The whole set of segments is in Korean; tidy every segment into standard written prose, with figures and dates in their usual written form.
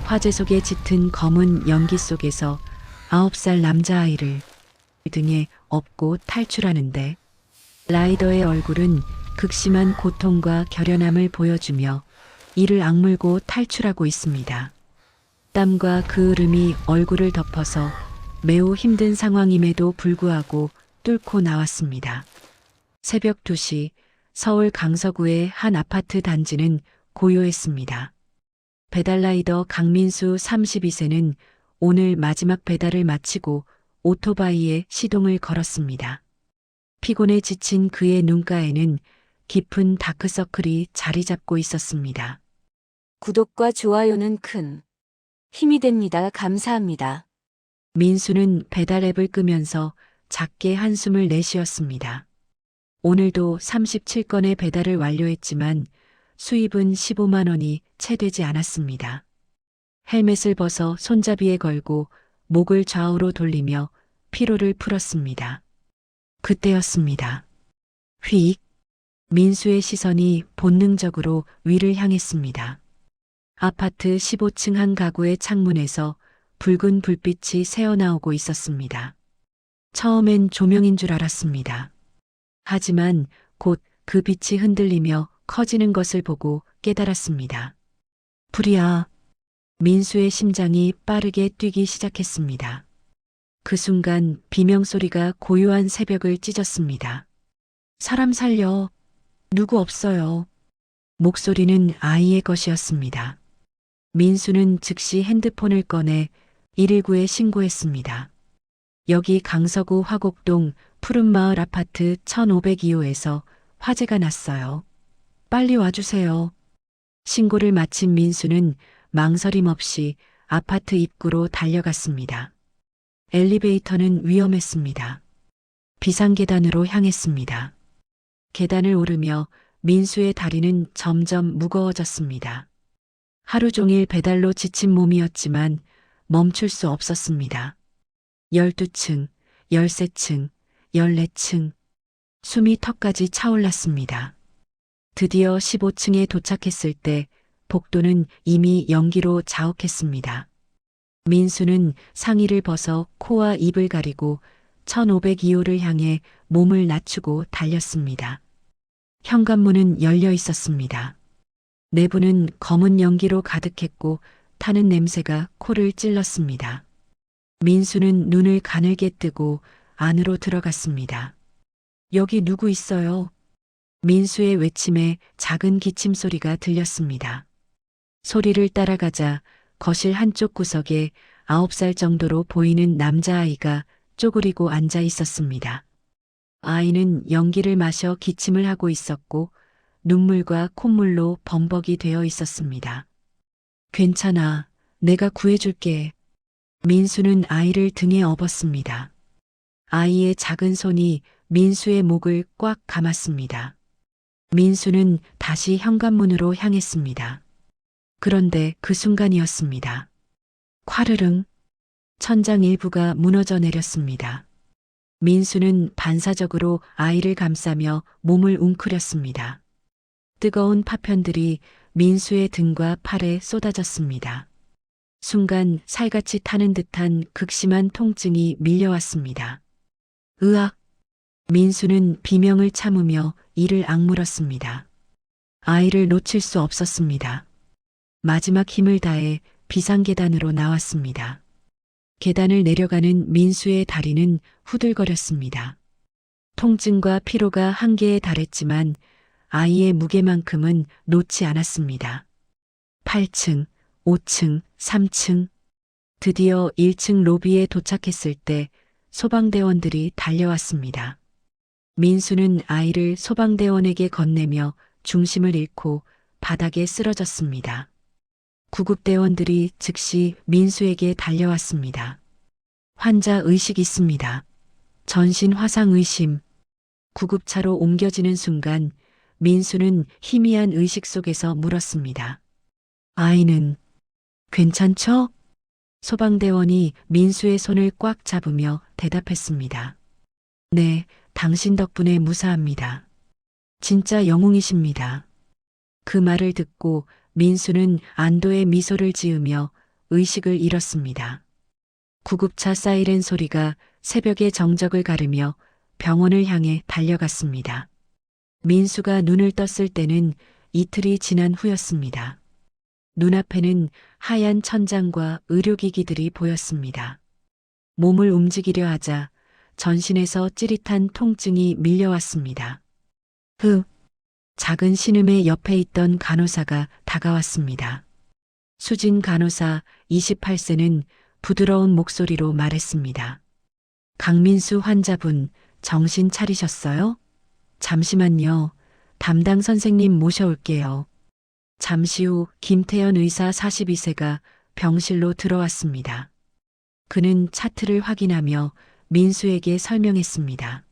화재 속에 짙은 검은 연기 속에서 9살 남자아이를 등에 업고 탈출하는데 라이더의 얼굴은 극심한 고통과 결연함을 보여주며 이를 악물고 탈출하고 있습니다. 땀과 그을음이 얼굴을 덮어서 매우 힘든 상황임에도 불구하고 뚫고 나왔습니다. 새벽 2시 서울 강서구의 한 아파트 단지는 고요했습니다. 배달라이더 강민수 32세는 오늘 마지막 배달을 마치고 오토바이에 시동을 걸었습니다. 피곤에 지친 그의 눈가에는 깊은 다크서클이 자리 잡고 있었습니다. 구독과 좋아요는 큰 힘이 됩니다. 감사합니다. 민수는 배달 앱을 끄면서 작게 한숨을 내쉬었습니다. 오늘도 37건의 배달을 완료했지만 수입은 15만 원이 채 되지 않았습니다. 헬멧을 벗어 손잡이에 걸고 목을 좌우로 돌리며 피로를 풀었습니다. 그때였습니다. 휙! 민수의 시선이 본능적으로 위를 향했습니다. 아파트 15층 한 가구의 창문에서 붉은 불빛이 새어나오고 있었습니다. 처음엔 조명인 줄 알았습니다. 하지만 곧 그 빛이 흔들리며 커지는 것을 보고 깨달았습니다. 불이야. 민수의 심장이 빠르게 뛰기 시작했습니다. 그 순간 비명소리가 고요한 새벽을 찢었습니다. 사람 살려. 누구 없어요. 목소리는 아이의 것이었습니다. 민수는 즉시 핸드폰을 꺼내 119에 신고했습니다. 여기 강서구 화곡동 푸른마을 아파트 1502호에서 화재가 났어요. 빨리 와주세요. 신고를 마친 민수는 망설임 없이 아파트 입구로 달려갔습니다. 엘리베이터는 위험했습니다. 비상계단으로 향했습니다. 계단을 오르며 민수의 다리는 점점 무거워졌습니다. 하루 종일 배달로 지친 몸이었지만 멈출 수 없었습니다. 12층, 13층, 14층. 숨이 턱까지 차올랐습니다. 드디어 15층에 도착했을 때 복도는 이미 연기로 자욱했습니다. 민수는 상의를 벗어 코와 입을 가리고 1502호를 향해 몸을 낮추고 달렸습니다. 현관문은 열려 있었습니다. 내부는 검은 연기로 가득했고 타는 냄새가 코를 찔렀습니다. 민수는 눈을 가늘게 뜨고 안으로 들어갔습니다. 여기 누구 있어요? 민수의 외침에 작은 기침 소리가 들렸습니다. 소리를 따라가자 거실 한쪽 구석에 9살 정도로 보이는 남자아이가 쪼그리고 앉아 있었습니다. 아이는 연기를 마셔 기침을 하고 있었고 눈물과 콧물로 범벅이 되어 있었습니다. 괜찮아. 내가 구해줄게. 민수는 아이를 등에 업었습니다. 아이의 작은 손이 민수의 목을 꽉 감았습니다. 민수는 다시 현관문으로 향했습니다. 그런데 그 순간이었습니다. 콰르릉. 천장 일부가 무너져 내렸습니다. 민수는 반사적으로 아이를 감싸며 몸을 웅크렸습니다. 뜨거운 파편들이 민수의 등과 팔에 쏟아졌습니다. 순간 살같이 타는 듯한 극심한 통증이 밀려왔습니다. 으악! 민수는 비명을 참으며 이를 악물었습니다. 아이를 놓칠 수 없었습니다. 마지막 힘을 다해 비상계단으로 나왔습니다. 계단을 내려가는 민수의 다리는 후들거렸습니다. 통증과 피로가 한계에 달했지만 아이의 무게만큼은 놓지 않았습니다. 8층, 5층, 3층. 드디어 1층 로비에 도착했을 때 소방대원들이 달려왔습니다. 민수는 아이를 소방대원에게 건네며 중심을 잃고 바닥에 쓰러졌습니다. 구급대원들이 즉시 민수에게 달려왔습니다. 환자 의식 있습니다. 전신 화상 의심. 구급차로 옮겨지는 순간 민수는 희미한 의식 속에서 물었습니다. 아이는 괜찮죠? 소방대원이 민수의 손을 꽉 잡으며 대답했습니다. 네, 당신 덕분에 무사합니다. 진짜 영웅이십니다. 그 말을 듣고 민수는 안도의 미소를 지으며 의식을 잃었습니다. 구급차 사이렌 소리가 새벽의 정적을 가르며 병원을 향해 달려갔습니다. 민수가 눈을 떴을 때는 이틀이 지난 후였습니다. 눈앞에는 하얀 천장과 의료기기들이 보였습니다. 몸을 움직이려 하자 전신에서 찌릿한 통증이 밀려왔습니다. 작은 신음의 옆에 있던 간호사가 다가왔습니다. 수진 간호사 28세는 부드러운 목소리로 말했습니다. 강민수 환자분, 정신 차리셨어요? 잠시만요. 담당 선생님 모셔올게요. 잠시 후 김태연 의사 42세가 병실로 들어왔습니다. 그는 차트를 확인하며 민수에게 설명했습니다.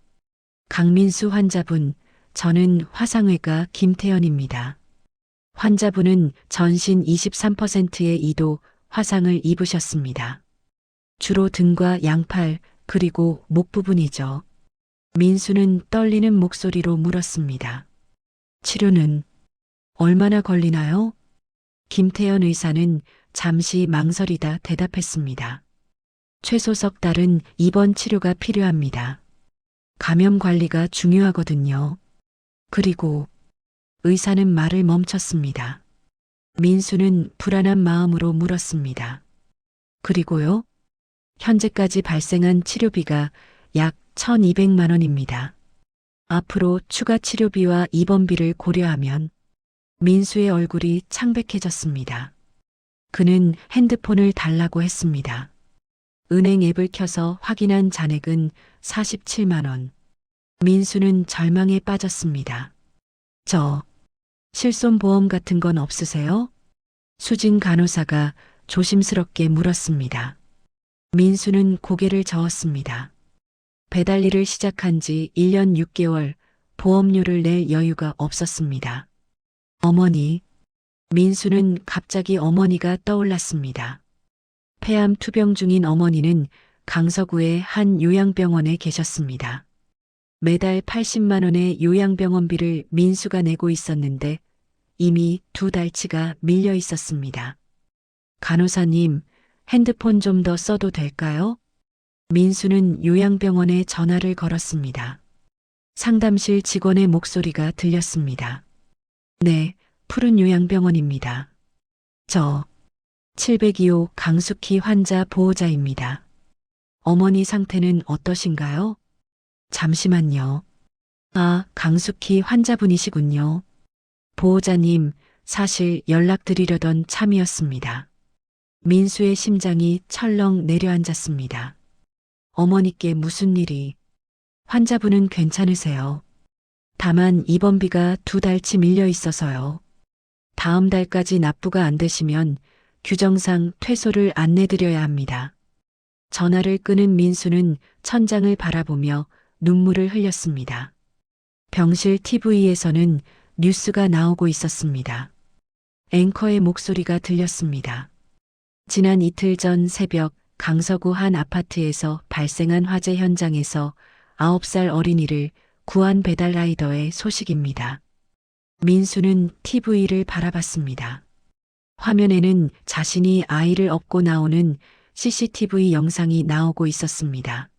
강민수 환자분, 저는 화상외과 김태연입니다. 환자분은 전신 23%의 이도 화상을 입으셨습니다. 주로 등과 양팔 그리고 목 부분이죠. 민수는 떨리는 목소리로 물었습니다. 치료는 얼마나 걸리나요? 김태연 의사는 잠시 망설이다 대답했습니다. 최소 석 달은 입원 치료가 필요합니다. 감염 관리가 중요하거든요. 그리고 의사는 말을 멈췄습니다. 민수는 불안한 마음으로 물었습니다. 그리고요? 현재까지 발생한 치료비가 약 1,200만 원입니다. 앞으로 추가 치료비와 입원비를 고려하면 민수의 얼굴이 창백해졌습니다. 그는 핸드폰을 달라고 했습니다. 은행 앱을 켜서 확인한 잔액은 47만 원. 민수는 절망에 빠졌습니다. 실손보험 같은 건 없으세요? 수진 간호사가 조심스럽게 물었습니다. 민수는 고개를 저었습니다. 배달 일을 시작한 지 1년 6개월, 보험료를 낼 여유가 없었습니다. 어머니. 민수는 갑자기 어머니가 떠올랐습니다. 폐암 투병 중인 어머니는 강서구의 한 요양병원에 계셨습니다. 매달 80만 원의 요양병원비를 민수가 내고 있었는데 이미 2달치가 밀려 있었습니다. 간호사님, 핸드폰 좀 더 써도 될까요? 민수는 요양병원에 전화를 걸었습니다. 상담실 직원의 목소리가 들렸습니다. 네, 푸른 요양병원입니다. 702호 강숙희 환자 보호자입니다. 어머니 상태는 어떠신가요? 잠시만요. 아, 강숙희 환자분이시군요. 보호자님, 사실 연락드리려던 참이었습니다. 민수의 심장이 철렁 내려앉았습니다. 어머니께 무슨 일이? 환자분은 괜찮으세요. 다만 입원비가 2달치 밀려 있어서요. 다음 달까지 납부가 안 되시면 규정상 퇴소를 안내드려야 합니다. 전화를 끊은 민수는 천장을 바라보며 눈물을 흘렸습니다. 병실 TV에서는 뉴스가 나오고 있었습니다. 앵커의 목소리가 들렸습니다. 지난 이틀 전 새벽 강서구 한 아파트에서 발생한 화재 현장에서 9살 어린이를 구한 배달라이더의 소식입니다. 민수는 TV를 바라봤습니다. 화면에는 자신이 아이를 업고 나오는 CCTV 영상이 나오고 있었습니다.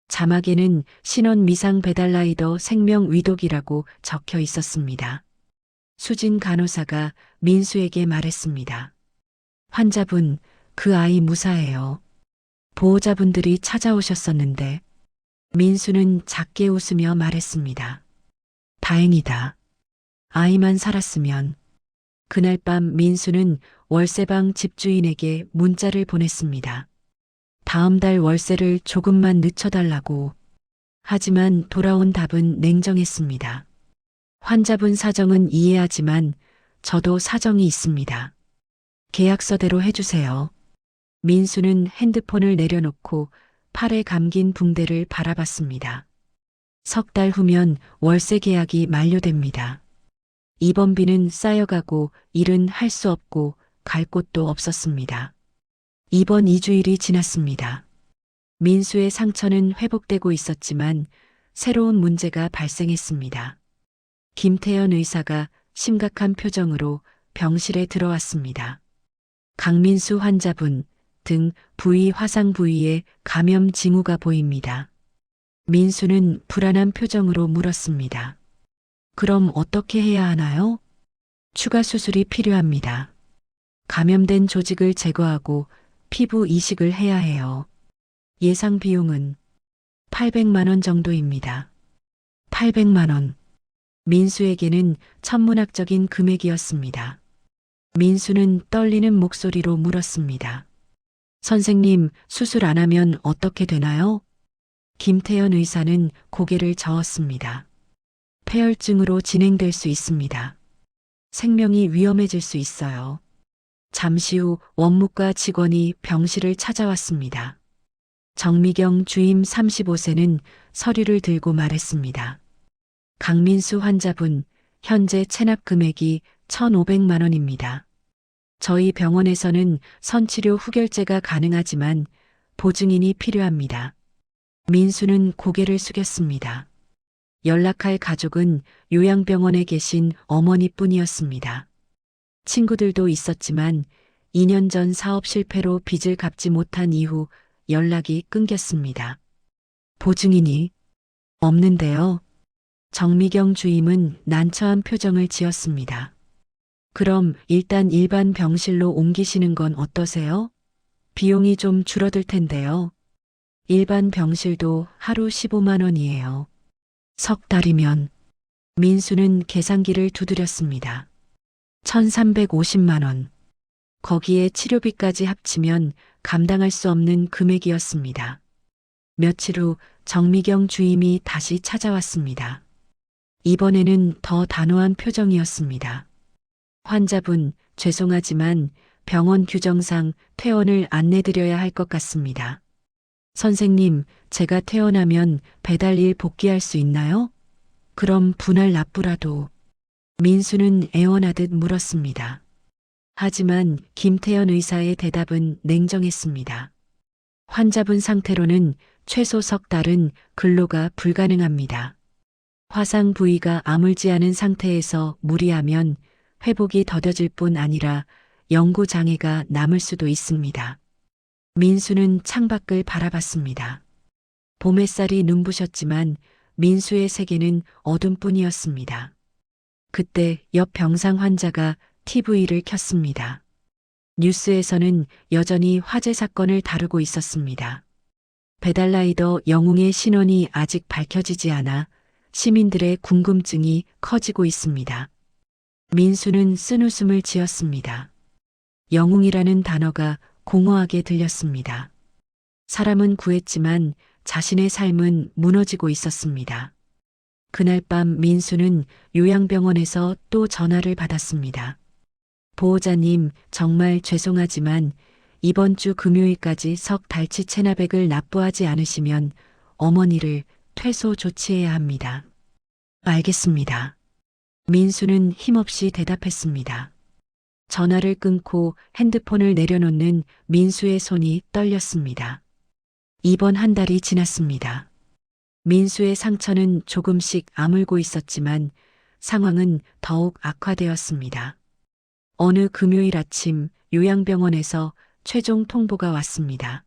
자막에는 신원 미상 배달라이더 생명 위독이라고 적혀 있었습니다. 수진 간호사가 민수에게 말했습니다. 환자분, 그 아이 무사해요. 보호자분들이 찾아오셨었는데 민수는 작게 웃으며 말했습니다. 다행이다. 아이만 살았으면. 그날 밤 민수는 월세방 집주인에게 문자를 보냈습니다. 다음 달 월세를 조금만 늦춰달라고. 하지만 돌아온 답은 냉정했습니다. 환자분 사정은 이해하지만 저도 사정이 있습니다. 계약서대로 해주세요. 민수는 핸드폰을 내려놓고 팔에 감긴 붕대를 바라봤습니다. 석 달 후면 월세 계약이 만료됩니다. 입원비는 쌓여가고 일은 할 수 없고 갈 곳도 없었습니다. 이번 2주일이 지났습니다. 민수의 상처는 회복되고 있었지만 새로운 문제가 발생했습니다. 김태연 의사가 심각한 표정으로 병실에 들어왔습니다. 강민수 환자분 등 부위 화상 부위에 감염 징후가 보입니다. 민수는 불안한 표정으로 물었습니다. 그럼 어떻게 해야 하나요? 추가 수술이 필요합니다. 감염된 조직을 제거하고 피부 이식을 해야 해요. 예상 비용은 800만 원 정도입니다. 800만 원. 민수에게는 천문학적인 금액이었습니다. 민수는 떨리는 목소리로 물었습니다. 선생님, 수술 안 하면 어떻게 되나요? 김태현 의사는 고개를 저었습니다. 폐혈증으로 진행될 수 있습니다. 생명이 위험해질 수 있어요. 잠시 후 원무과 직원이 병실을 찾아왔습니다. 정미경 주임 35세는 서류를 들고 말했습니다. 강민수 환자분, 현재 체납 금액이 1,500만 원입니다. 저희 병원에서는 선치료 후결제가 가능하지만 보증인이 필요합니다. 민수는 고개를 숙였습니다. 연락할 가족은 요양병원에 계신 어머니뿐이었습니다. 친구들도 있었지만 2년 전 사업 실패로 빚을 갚지 못한 이후 연락이 끊겼습니다. 보증인이 없는데요. 정미경 주임은 난처한 표정을 지었습니다. 그럼 일단 일반 병실로 옮기시는 건 어떠세요? 비용이 좀 줄어들 텐데요. 일반 병실도 하루 15만 원이에요. 석 달이면 민수는 계산기를 두드렸습니다. 1,350만 원. 거기에 치료비까지 합치면 감당할 수 없는 금액이었습니다. 며칠 후 정미경 주임이 다시 찾아왔습니다. 이번에는 더 단호한 표정이었습니다. 환자분, 죄송하지만 병원 규정상 퇴원을 안내드려야 할 것 같습니다. 선생님, 제가 퇴원하면 배달일 복귀할 수 있나요? 그럼 분할 납부라도. 민수는 애원하듯 물었습니다. 하지만 김태현 의사의 대답은 냉정했습니다. 환자분 상태로는 최소 석 달은 근로가 불가능합니다. 화상 부위가 아물지 않은 상태에서 무리하면 회복이 더뎌질 뿐 아니라 영구 장애가 남을 수도 있습니다. 민수는 창밖을 바라봤습니다. 봄 햇살이 눈부셨지만 민수의 세계는 어둠뿐이었습니다. 그때 옆 병상 환자가 TV를 켰습니다. 뉴스에서는 여전히 화재 사건을 다루고 있었습니다. 배달라이더 영웅의 신원이 아직 밝혀지지 않아 시민들의 궁금증이 커지고 있습니다. 민수는 쓴웃음을 지었습니다. 영웅이라는 단어가 공허하게 들렸습니다. 사람은 구했지만 자신의 삶은 무너지고 있었습니다. 그날 밤 민수는 요양병원에서 또 전화를 받았습니다. 보호자님, 정말 죄송하지만 이번 주 금요일까지 석 달치 체납액을 납부하지 않으시면 어머니를 퇴소 조치해야 합니다. 알겠습니다. 민수는 힘없이 대답했습니다. 전화를 끊고 핸드폰을 내려놓는 민수의 손이 떨렸습니다. 이번 한 달이 지났습니다. 민수의 상처는 조금씩 아물고 있었지만 상황은 더욱 악화되었습니다. 어느 금요일 아침 요양병원에서 최종 통보가 왔습니다.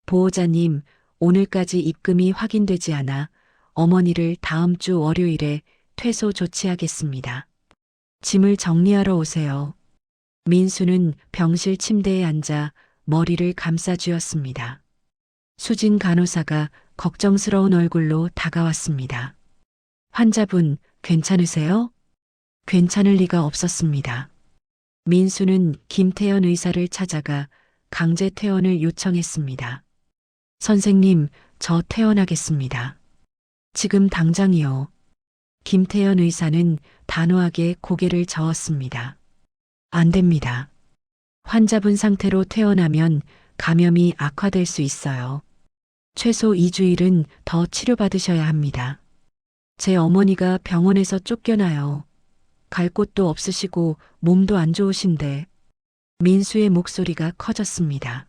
보호자님, 오늘까지 입금이 확인되지 않아 어머니를 다음 주 월요일에 퇴소 조치하겠습니다. 짐을 정리하러 오세요. 민수는 병실 침대에 앉아 머리를 감싸 쥐었습니다. 수진 간호사가 걱정스러운 얼굴로 다가왔습니다. 환자분, 괜찮으세요? 괜찮을 리가 없었습니다. 민수는 김태현 의사를 찾아가 강제 퇴원을 요청했습니다. 선생님, 저 퇴원하겠습니다. 지금 당장이요. 김태현 의사는 단호하게 고개를 저었습니다. 안 됩니다. 환자분 상태로 퇴원하면 감염이 악화될 수 있어요. 최소 2주일은 더 치료받으셔야 합니다. 제 어머니가 병원에서 쫓겨나요. 갈 곳도 없으시고 몸도 안 좋으신데. 민수의 목소리가 커졌습니다.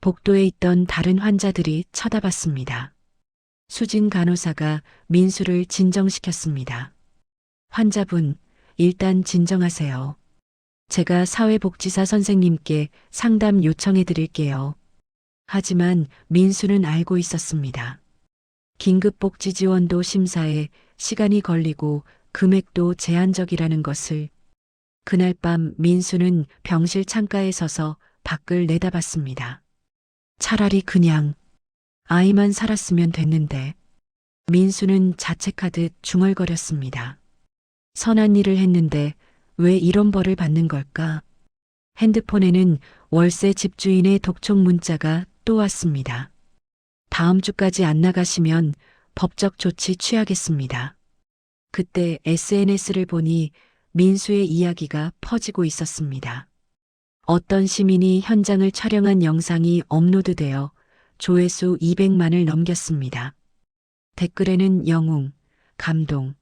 복도에 있던 다른 환자들이 쳐다봤습니다. 수진 간호사가 민수를 진정시켰습니다. 환자분, 일단 진정하세요. 제가 사회복지사 선생님께 상담 요청해 드릴게요. 하지만 민수는 알고 있었습니다. 긴급복지 지원도 심사에 시간이 걸리고 금액도 제한적이라는 것을. 그날 밤 민수는 병실 창가에 서서 밖을 내다봤습니다. 차라리 그냥 아이만 살았으면 됐는데. 민수는 자책하듯 중얼거렸습니다. 선한 일을 했는데 왜 이런 벌을 받는 걸까? 핸드폰에는 월세 집주인의 독촉 문자가 또 왔습니다. 다음 주까지 안 나가시면 법적 조치 취하겠습니다. 그때 SNS를 보니 민수의 이야기가 퍼지고 있었습니다. 어떤 시민이 현장을 촬영한 영상이 업로드되어 조회수 200만을 넘겼습니다. 댓글에는 영웅, 감동,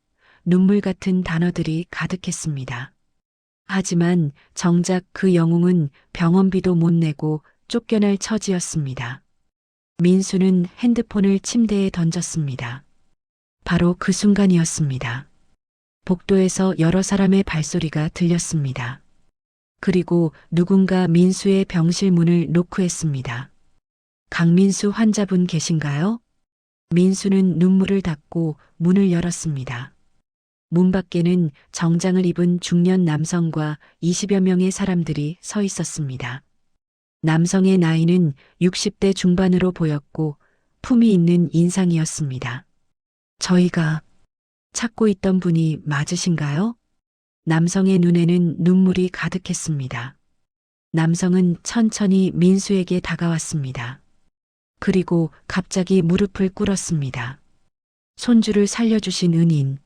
눈물 같은 단어들이 가득했습니다. 하지만 정작 그 영웅은 병원비도 못 내고 쫓겨날 처지였습니다. 민수는 핸드폰을 침대에 던졌습니다. 바로 그 순간이었습니다. 복도에서 여러 사람의 발소리가 들렸습니다. 그리고 누군가 민수의 병실 문을 노크했습니다. 강민수 환자분 계신가요? 민수는 눈물을 닦고 문을 열었습니다. 문 밖에는 정장을 입은 중년 남성과 20여 명의 사람들이 서 있었습니다. 남성의 나이는 60대 중반으로 보였고 품이 있는 인상이었습니다. 저희가 찾고 있던 분이 맞으신가요? 남성의 눈에는 눈물이 가득했습니다. 남성은 천천히 민수에게 다가왔습니다. 그리고 갑자기 무릎을 꿇었습니다. 손주를 살려주신 은인.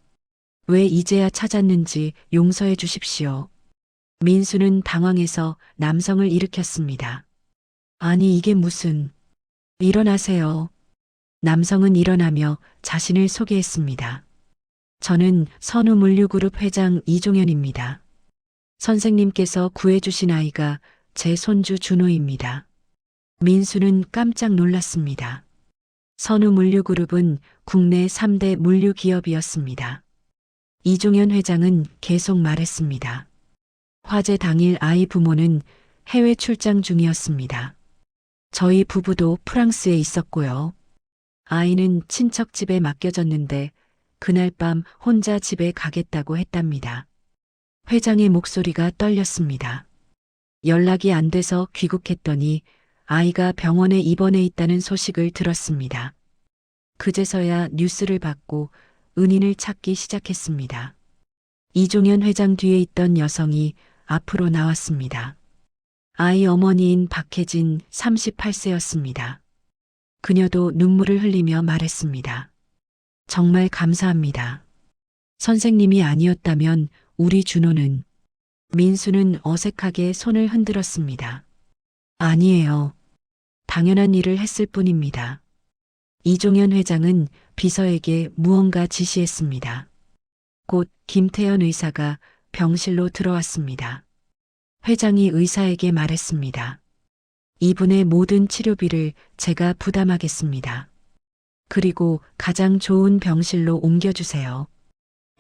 왜 이제야 찾았는지 용서해 주십시오. 민수는 당황해서 남성을 일으켰습니다. 아니 이게 무슨. 일어나세요. 남성은 일어나며 자신을 소개했습니다. 저는 선우물류그룹 회장 이종현입니다. 선생님께서 구해주신 아이가 제 손주 준호입니다. 민수는 깜짝 놀랐습니다. 선우물류그룹은 국내 3대 물류기업이었습니다. 이종현 회장은 계속 말했습니다. 화재 당일 아이 부모는 해외 출장 중이었습니다. 저희 부부도 프랑스에 있었고요. 아이는 친척 집에 맡겨졌는데 그날 밤 혼자 집에 가겠다고 했답니다. 회장의 목소리가 떨렸습니다. 연락이 안 돼서 귀국했더니 아이가 병원에 입원해 있다는 소식을 들었습니다. 그제서야 뉴스를 받고 은인을 찾기 시작했습니다. 이종현 회장 뒤에 있던 여성이 앞으로 나왔습니다. 아이 어머니인 박혜진 38세였습니다. 그녀도 눈물을 흘리며 말했습니다. 정말 감사합니다. 선생님이 아니었다면 우리 준호는. 민수는 어색하게 손을 흔들었습니다. 아니에요. 당연한 일을 했을 뿐입니다. 이종현 회장은 비서에게 무언가 지시했습니다. 곧 김태현 의사가 병실로 들어왔습니다. 회장이 의사에게 말했습니다. 이분의 모든 치료비를 제가 부담하겠습니다. 그리고 가장 좋은 병실로 옮겨주세요.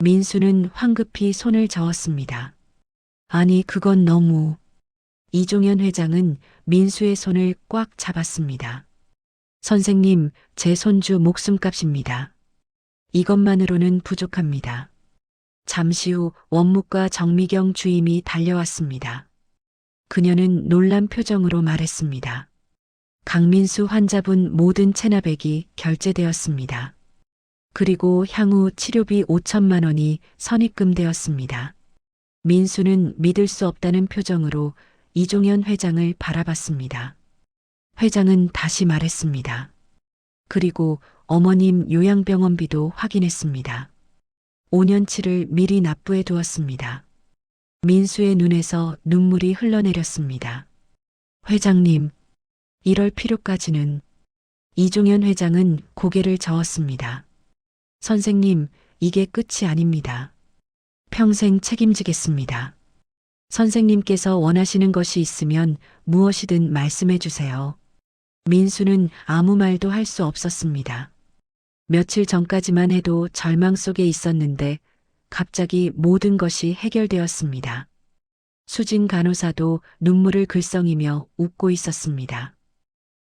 민수는 황급히 손을 저었습니다. 아니, 그건 너무. 이종현 회장은 민수의 손을 꽉 잡았습니다. 선생님, 제 손주 목숨값입니다. 이것만으로는 부족합니다. 잠시 후 원무과 정미경 주임이 달려왔습니다. 그녀는 놀란 표정으로 말했습니다. 강민수 환자분 모든 체납액이 결제되었습니다. 그리고 향후 치료비 5천만 원이 선입금되었습니다. 민수는 믿을 수 없다는 표정으로 이종현 회장을 바라봤습니다. 회장은 다시 말했습니다. 그리고 어머님 요양병원비도 확인했습니다. 5년치를 미리 납부해 두었습니다. 민수의 눈에서 눈물이 흘러내렸습니다. 회장님, 이럴 필요까지는. 이종현 회장은 고개를 저었습니다. 선생님, 이게 끝이 아닙니다. 평생 책임지겠습니다. 선생님께서 원하시는 것이 있으면 무엇이든 말씀해 주세요. 민수는 아무 말도 할 수 없었습니다. 며칠 전까지만 해도 절망 속에 있었는데 갑자기 모든 것이 해결되었습니다. 수진 간호사도 눈물을 글썽이며 웃고 있었습니다.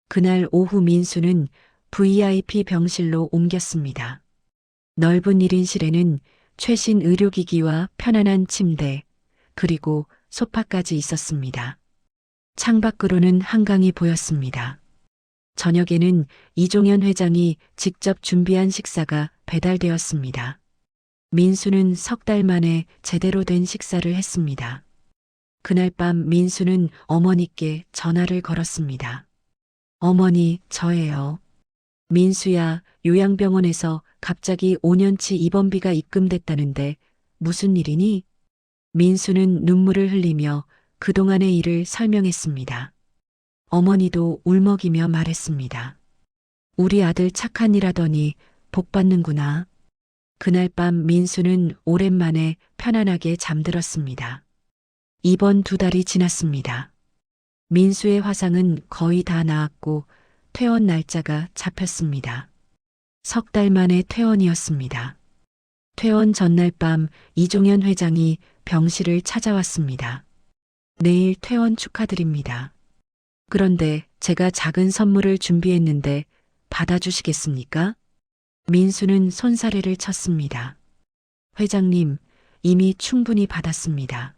그날 오후 민수는 VIP 병실로 옮겼습니다. 넓은 1인실에는 최신 의료기기와 편안한 침대, 그리고 소파까지 있었습니다. 창밖으로는 한강이 보였습니다. 저녁에는 이종현 회장이 직접 준비한 식사가 배달되었습니다. 민수는 석 달 만에 제대로 된 식사를 했습니다. 그날 밤 민수는 어머니께 전화를 걸었습니다. 어머니, 저예요. 민수야, 요양병원에서 갑자기 5년치 입원비가 입금됐다는데 무슨 일이니? 민수는 눈물을 흘리며 그동안의 일을 설명했습니다. 어머니도 울먹이며 말했습니다. 우리 아들 착한 일 하더니 복 받는구나. 그날 밤 민수는 오랜만에 편안하게 잠들었습니다. 입원 2달이 지났습니다. 민수의 화상은 거의 다 나았고 퇴원 날짜가 잡혔습니다. 석 달 만에 퇴원이었습니다. 퇴원 전날 밤 이종현 회장이 병실을 찾아왔습니다. 내일 퇴원 축하드립니다. 그런데 제가 작은 선물을 준비했는데 받아주시겠습니까? 민수는 손사래를 쳤습니다. 회장님, 이미 충분히 받았습니다.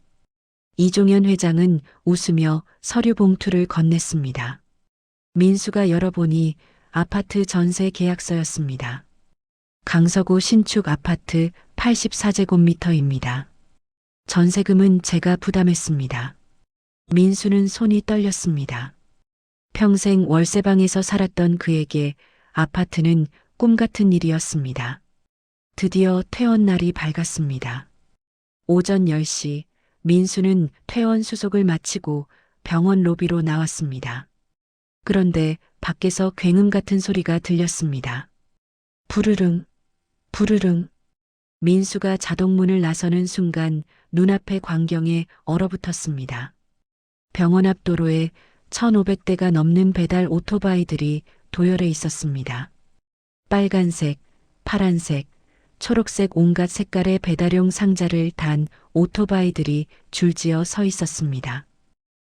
이종현 회장은 웃으며 서류 봉투를 건넸습니다. 민수가 열어보니 아파트 전세 계약서였습니다. 강서구 신축 아파트 84제곱미터입니다. 전세금은 제가 부담했습니다. 민수는 손이 떨렸습니다. 평생 월세방에서 살았던 그에게 아파트는 꿈 같은 일이었습니다. 드디어 퇴원 날이 밝았습니다. 오전 10시 민수는 퇴원 수속을 마치고 병원 로비로 나왔습니다. 그런데 밖에서 굉음 같은 소리가 들렸습니다. 부르릉, 부르릉. 민수가 자동문을 나서는 순간 눈앞의 광경에 얼어붙었습니다. 병원 앞 도로에 1,500대가 넘는 배달 오토바이들이 도열해 있었습니다. 빨간색, 파란색, 초록색 온갖 색깔의 배달용 상자를 단 오토바이들이 줄지어 서 있었습니다.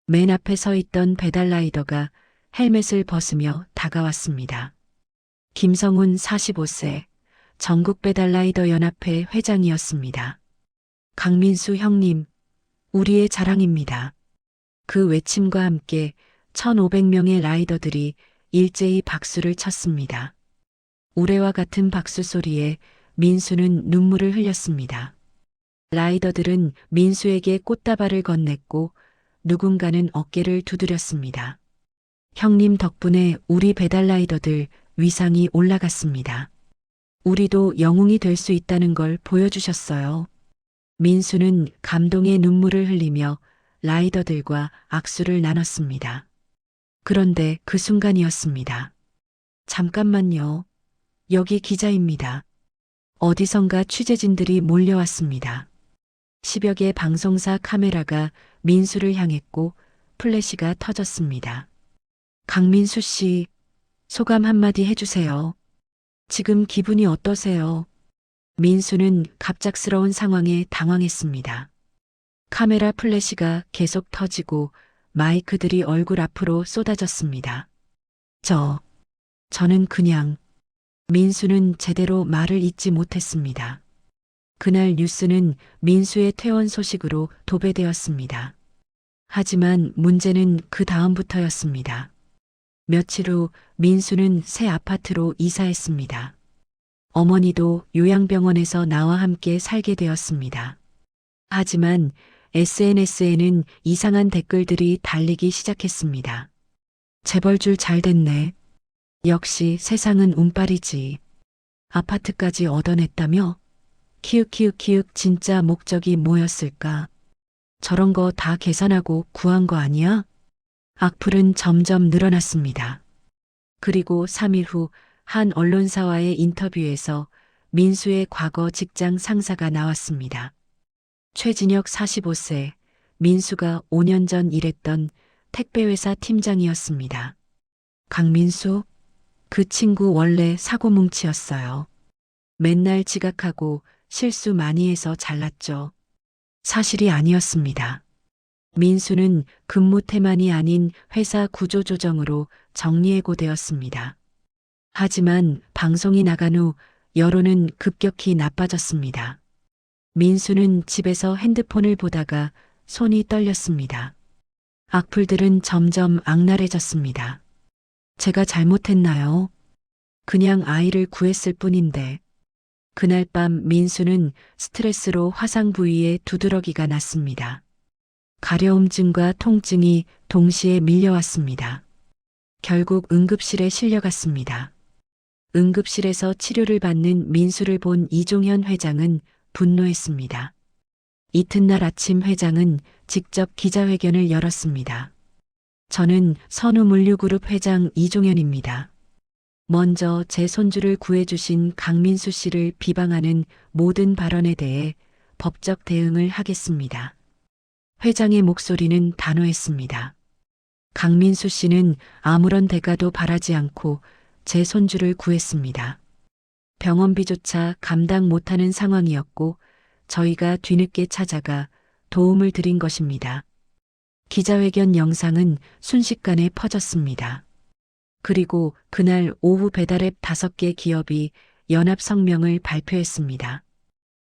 맨 앞에 서 있던 배달 라이더가 헬멧을 벗으며 다가왔습니다. 김성훈 45세, 전국배달라이더연합회 회장이었습니다. 강민수 형님, 우리의 자랑입니다. 그 외침과 함께 1,500명의 라이더들이 일제히 박수를 쳤습니다. 우레와 같은 박수 소리에 민수는 눈물을 흘렸습니다. 라이더들은 민수에게 꽃다발을 건넸고 누군가는 어깨를 두드렸습니다. 형님 덕분에 우리 배달라이더들 위상이 올라갔습니다. 우리도 영웅이 될 수 있다는 걸 보여주셨어요. 민수는 감동의 눈물을 흘리며 라이더들과 악수를 나눴습니다. 그런데 그 순간이었습니다. 잠깐만요. 여기 기자입니다. 어디선가 취재진들이 몰려왔습니다. 10여 개 방송사 카메라가 민수를 향했고 플래시가 터졌습니다. 강민수 씨, 소감 한마디 해주세요. 지금 기분이 어떠세요? 민수는 갑작스러운 상황에 당황했습니다. 카메라 플래시가 계속 터지고 마이크들이 얼굴 앞으로 쏟아졌습니다. 저는 그냥 민수는 제대로 말을 잇지 못했습니다. 그날 뉴스는 민수의 퇴원 소식으로 도배되었습니다. 하지만 문제는 그 다음부터였습니다. 며칠 후 민수는 새 아파트로 이사했습니다. 어머니도 요양병원에서 나와 함께 살게 되었습니다. 하지만 SNS에는 이상한 댓글들이 달리기 시작했습니다. 재벌줄 잘 됐네. 역시 세상은 운빨이지. 아파트까지 얻어냈다며? 키읔키읔키읔 진짜 목적이 뭐였을까? 저런 거 다 계산하고 구한 거 아니야? 악플은 점점 늘어났습니다. 그리고 3일 후 한 언론사와의 인터뷰에서 민수의 과거 직장 상사가 나왔습니다. 최진혁 45세, 민수가 5년 전 일했던 택배회사 팀장이었습니다. 강민수? 그 친구 원래 사고뭉치였어요. 맨날 지각하고 실수 많이 해서 잘났죠. 사실이 아니었습니다. 민수는 근무 태만이 아닌 회사 구조 조정으로 정리해고되었습니다. 하지만 방송이 나간 후 여론은 급격히 나빠졌습니다. 민수는 집에서 핸드폰을 보다가 손이 떨렸습니다. 악플들은 점점 악랄해졌습니다. 제가 잘못했나요? 그냥 아이를 구했을 뿐인데. 그날 밤 민수는 스트레스로 화상 부위에 두드러기가 났습니다. 가려움증과 통증이 동시에 밀려왔습니다. 결국 응급실에 실려갔습니다. 응급실에서 치료를 받는 민수를 본 이종현 회장은 분노했습니다. 이튿날 아침 회장은 직접 기자회견을 열었습니다. 저는 선우물류그룹 회장 이종현입니다. 먼저 제 손주를 구해주신 강민수 씨를 비방하는 모든 발언에 대해 법적 대응을 하겠습니다. 회장의 목소리는 단호했습니다. 강민수 씨는 아무런 대가도 바라지 않고 제 손주를 구했습니다. 병원비조차 감당 못하는 상황이었고 저희가 뒤늦게 찾아가 도움을 드린 것입니다. 기자회견 영상은 순식간에 퍼졌습니다. 그리고 그날 오후 배달앱 5개 기업이 연합 성명을 발표했습니다.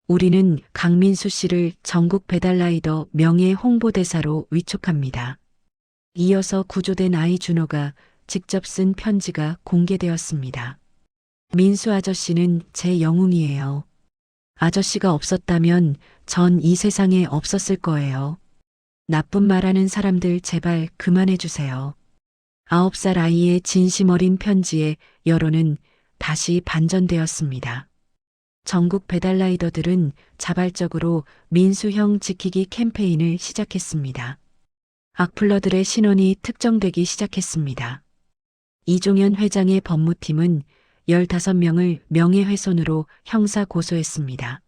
우리는 강민수 씨를 전국 배달라이더 명예 홍보대사로 위촉합니다. 이어서 구조된 아이 준호가 직접 쓴 편지가 공개되었습니다. 민수 아저씨는 제 영웅이에요. 아저씨가 없었다면 전 이 세상에 없었을 거예요. 나쁜 말하는 사람들 제발 그만해 주세요. 9살 아이의 진심 어린 편지에 여론은 다시 반전되었습니다. 전국 배달라이더들은 자발적으로 민수형 지키기 캠페인을 시작했습니다. 악플러들의 신원이 특정되기 시작했습니다. 이종현 회장의 법무팀은 15명을 명예훼손으로 형사 고소했습니다.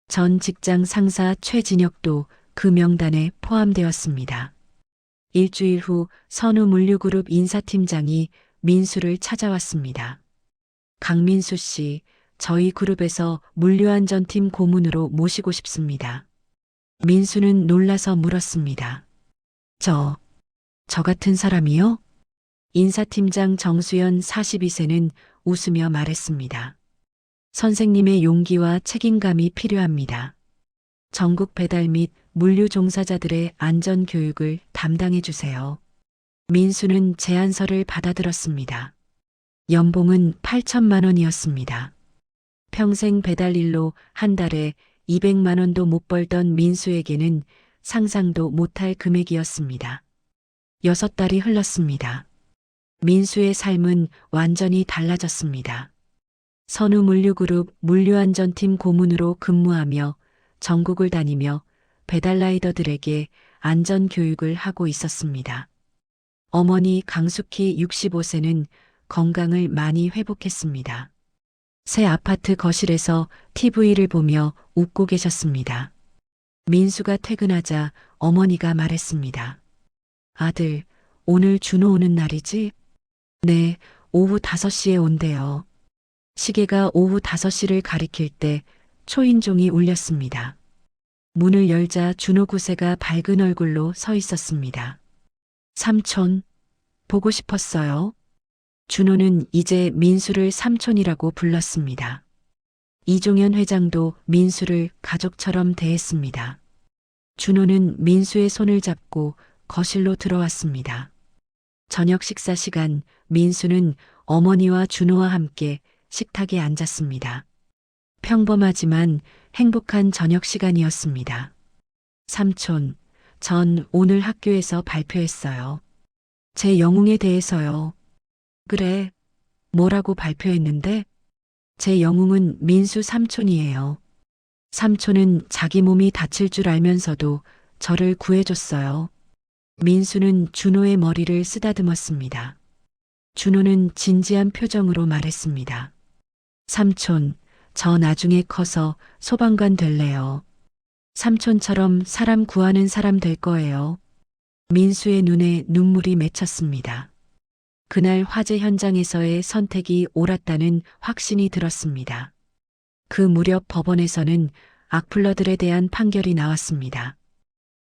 전 직장 상사 최진혁도 그 명단에 포함되었습니다. 일주일 후 선우물류그룹 인사팀장이 민수를 찾아왔습니다. 강민수 씨, 저희 그룹에서 물류안전팀 고문으로 모시고 싶습니다. 민수는 놀라서 물었습니다. 저 같은 사람이요? 인사팀장 정수연 42세는 웃으며 말했습니다. 선생님의 용기와 책임감이 필요합니다. 전국 배달 및 물류 종사자들의 안전 교육을 담당해 주세요. 민수는 제안서를 받아들었습니다. 연봉은 8천만 원이었습니다. 평생 배달 일로 한 달에 200만 원도 못 벌던 민수에게는 상상도 못할 금액이었습니다. 6달이 흘렀습니다. 민수의 삶은 완전히 달라졌습니다. 선우물류그룹 물류안전팀 고문으로 근무하며 전국을 다니며 배달라이더들에게 안전교육을 하고 있었습니다. 어머니 강숙희 65세는 건강을 많이 회복했습니다. 새 아파트 거실에서 TV를 보며 웃고 계셨습니다. 민수가 퇴근하자 어머니가 말했습니다. 아들, 오늘 준호 오는 날이지? 네, 오후 5시에 온대요. 시계가 오후 5시를 가리킬 때 초인종이 울렸습니다. 문을 열자 준호 9세가 밝은 얼굴로 서 있었습니다. 삼촌, 보고 싶었어요. 준호는 이제 민수를 삼촌이라고 불렀습니다. 이종현 회장도 민수를 가족처럼 대했습니다. 준호는 민수의 손을 잡고 거실로 들어왔습니다. 저녁 식사 시간 민수는 어머니와 준호와 함께 식탁에 앉았습니다. 평범하지만 행복한 저녁 시간이었습니다. 삼촌, 전 오늘 학교에서 발표했어요. 제 영웅에 대해서요. 그래, 뭐라고 발표했는데? 제 영웅은 민수 삼촌이에요. 삼촌은 자기 몸이 다칠 줄 알면서도 저를 구해줬어요. 민수는 준호의 머리를 쓰다듬었습니다. 준호는 진지한 표정으로 말했습니다. 삼촌, 저 나중에 커서 소방관 될래요. 삼촌처럼 사람 구하는 사람 될 거예요. 민수의 눈에 눈물이 맺혔습니다. 그날 화재 현장에서의 선택이 옳았다는 확신이 들었습니다. 그 무렵 법원에서는 악플러들에 대한 판결이 나왔습니다.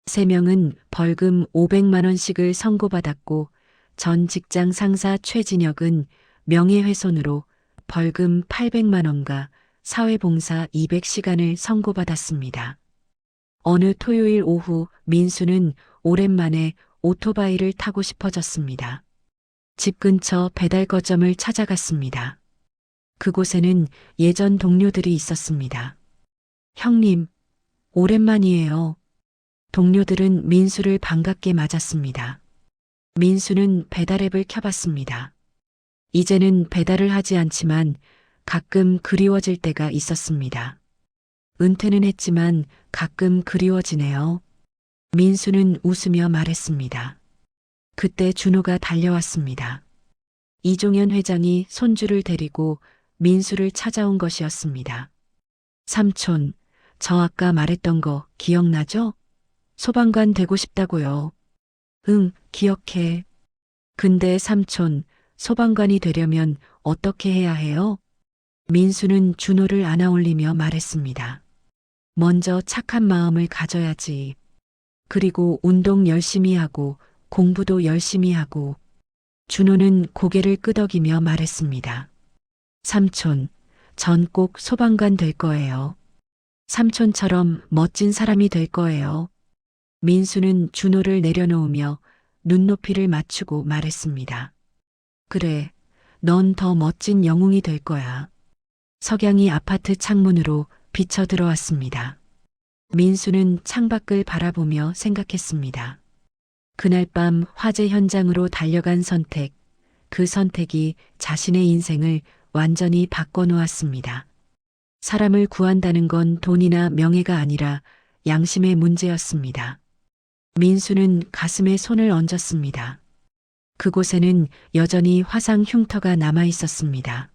3명은 벌금 500만 원씩을 선고받았고 전 직장 상사 최진혁은 명예훼손으로 벌금 800만 원과 사회봉사 200시간을 선고받았습니다. 어느 토요일 오후 민수는 오랜만에 오토바이를 타고 싶어졌습니다. 집 근처 배달 거점을 찾아갔습니다. 그곳에는 예전 동료들이 있었습니다. 형님, 오랜만이에요. 동료들은 민수를 반갑게 맞았습니다. 민수는 배달 앱을 켜봤습니다. 이제는 배달을 하지 않지만 가끔 그리워질 때가 있었습니다. 은퇴는 했지만 가끔 그리워지네요. 민수는 웃으며 말했습니다. 그때 준호가 달려왔습니다. 이종현 회장이 손주를 데리고 민수를 찾아온 것이었습니다. 삼촌, 저 아까 말했던 거 기억나죠? 소방관 되고 싶다고요. 응, 기억해. 근데 삼촌, 소방관이 되려면 어떻게 해야 해요? 민수는 준호를 안아올리며 말했습니다. 먼저 착한 마음을 가져야지. 그리고 운동 열심히 하고 공부도 열심히 하고. 준호는 고개를 끄덕이며 말했습니다. 삼촌, 전 꼭 소방관 될 거예요. 삼촌처럼 멋진 사람이 될 거예요. 민수는 준호를 내려놓으며 눈높이를 맞추고 말했습니다. 그래, 넌 더 멋진 영웅이 될 거야. 석양이 아파트 창문으로 비쳐 들어왔습니다. 민수는 창밖을 바라보며 생각했습니다. 그날 밤 화재 현장으로 달려간 선택, 그 선택이 자신의 인생을 완전히 바꿔놓았습니다. 사람을 구한다는 건 돈이나 명예가 아니라 양심의 문제였습니다. 민수는 가슴에 손을 얹었습니다. 그곳에는 여전히 화상 흉터가 남아 있었습니다.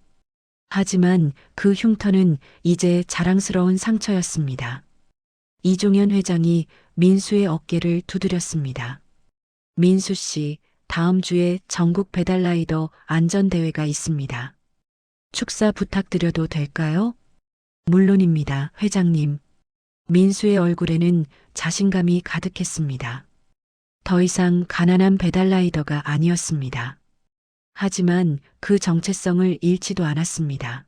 하지만 그 흉터는 이제 자랑스러운 상처였습니다. 이종현 회장이 민수의 어깨를 두드렸습니다. 민수 씨, 다음 주에 전국 배달라이더 안전대회가 있습니다. 축사 부탁드려도 될까요? 물론입니다, 회장님. 민수의 얼굴에는 자신감이 가득했습니다. 더 이상 가난한 배달라이더가 아니었습니다. 하지만 그 정체성을 잃지도 않았습니다.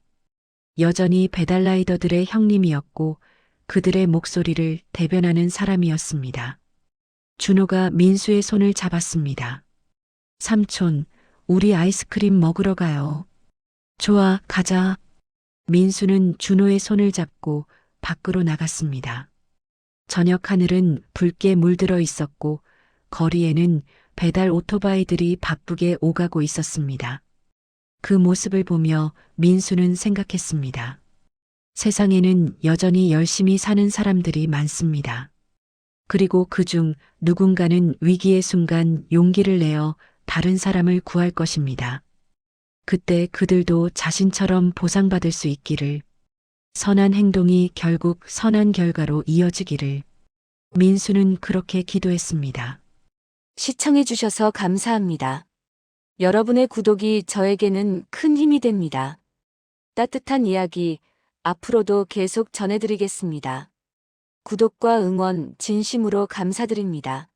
여전히 배달라이더들의 형님이었고 그들의 목소리를 대변하는 사람이었습니다. 준호가 민수의 손을 잡았습니다. 삼촌, 우리 아이스크림 먹으러 가요. 좋아, 가자. 민수는 준호의 손을 잡고 밖으로 나갔습니다. 저녁 하늘은 붉게 물들어 있었고 거리에는 배달 오토바이들이 바쁘게 오가고 있었습니다. 그 모습을 보며 민수는 생각했습니다. 세상에는 여전히 열심히 사는 사람들이 많습니다. 그리고 그중 누군가는 위기의 순간 용기를 내어 다른 사람을 구할 것입니다. 그때 그들도 자신처럼 보상받을 수 있기를, 선한 행동이 결국 선한 결과로 이어지기를. 민수는 그렇게 기도했습니다. 시청해주셔서 감사합니다. 여러분의 구독이 저에게는 큰 힘이 됩니다. 따뜻한 이야기 앞으로도 계속 전해드리겠습니다. 구독과 응원 진심으로 감사드립니다.